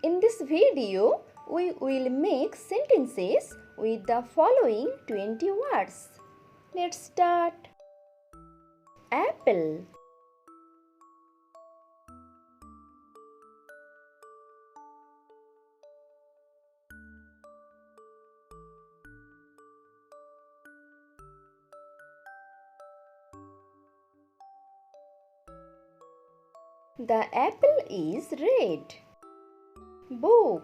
In this video, we will make sentences with the following 20 words. Let's start. Apple. The apple is red. Book.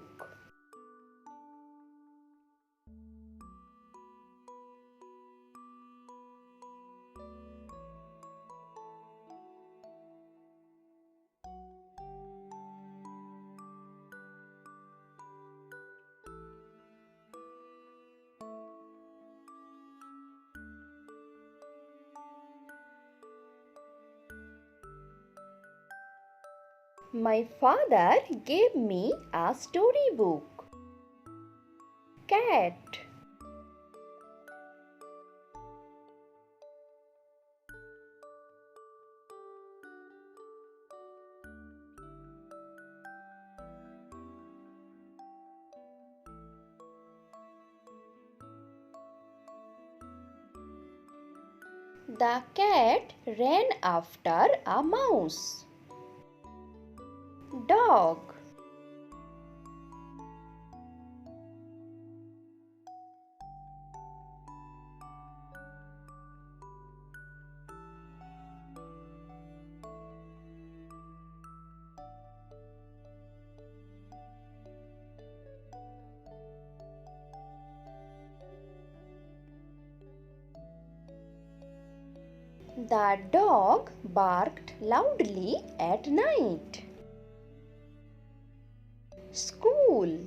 My father gave me a storybook. Cat. The cat ran after a mouse. Dog. The dog barked loudly at night. School.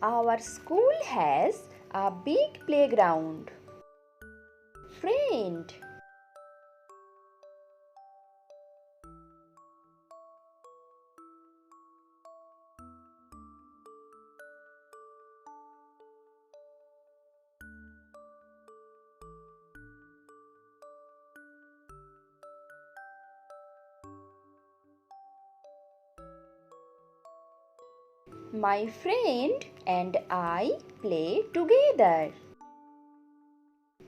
Our school has a big playground. Friend. My friend and I play together.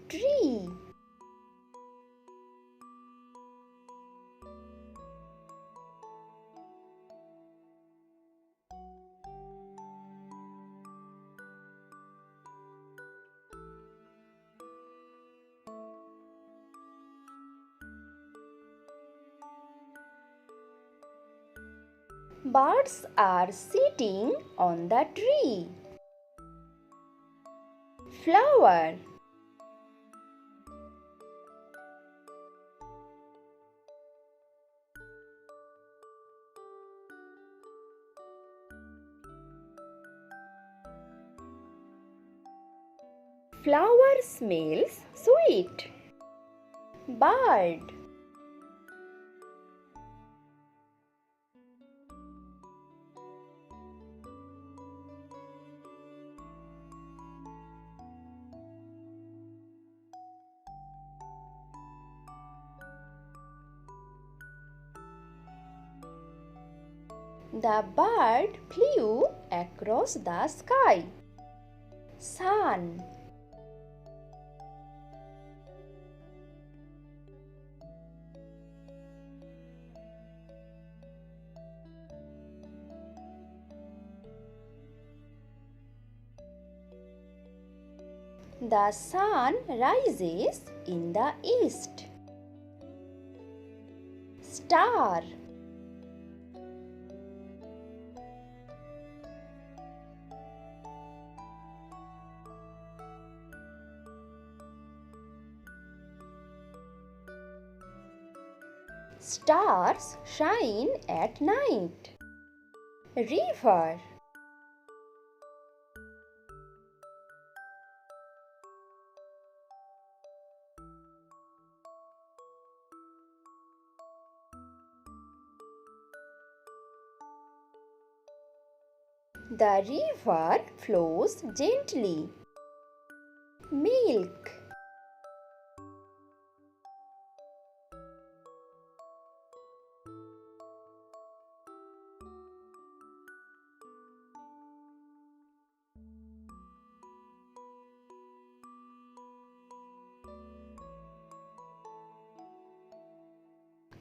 Tree. Birds are sitting on the tree. Flower. Flower smells sweet. Bird. The bird flew across the sky. Sun. The sun rises in the east. Star. Stars shine at night. River. The river flows gently. Milk.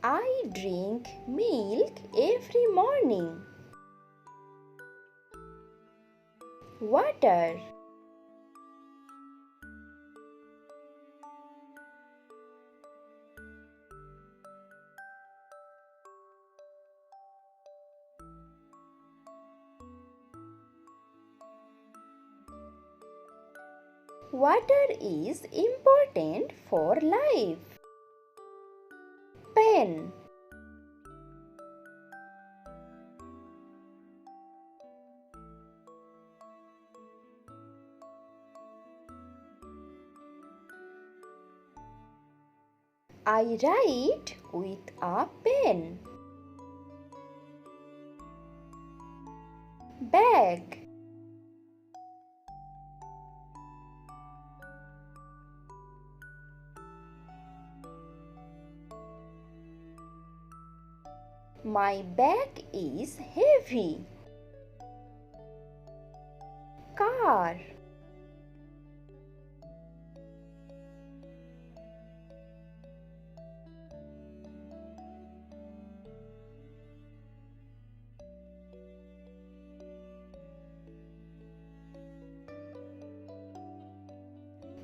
I drink milk every morning. Water. Water is important for life. Pen. I write with a pen. Bag. My bag is heavy. Car.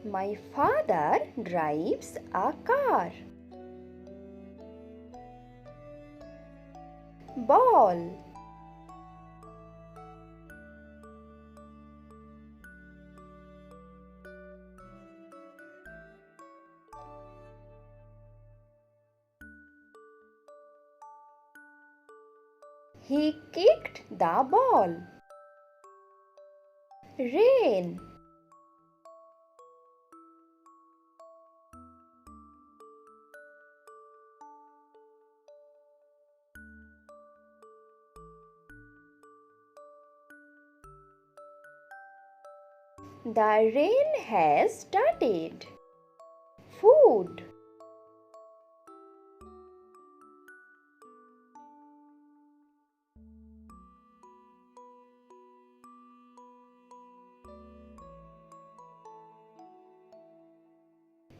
My father drives a car. Ball. He kicked the ball. Rain. The rain has started. Food.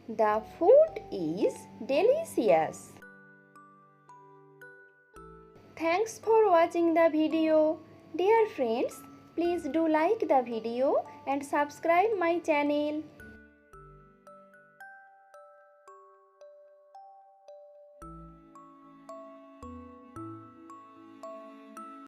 The food is delicious. Thanks for watching the video. Dear friends, please do like the video and subscribe my channel.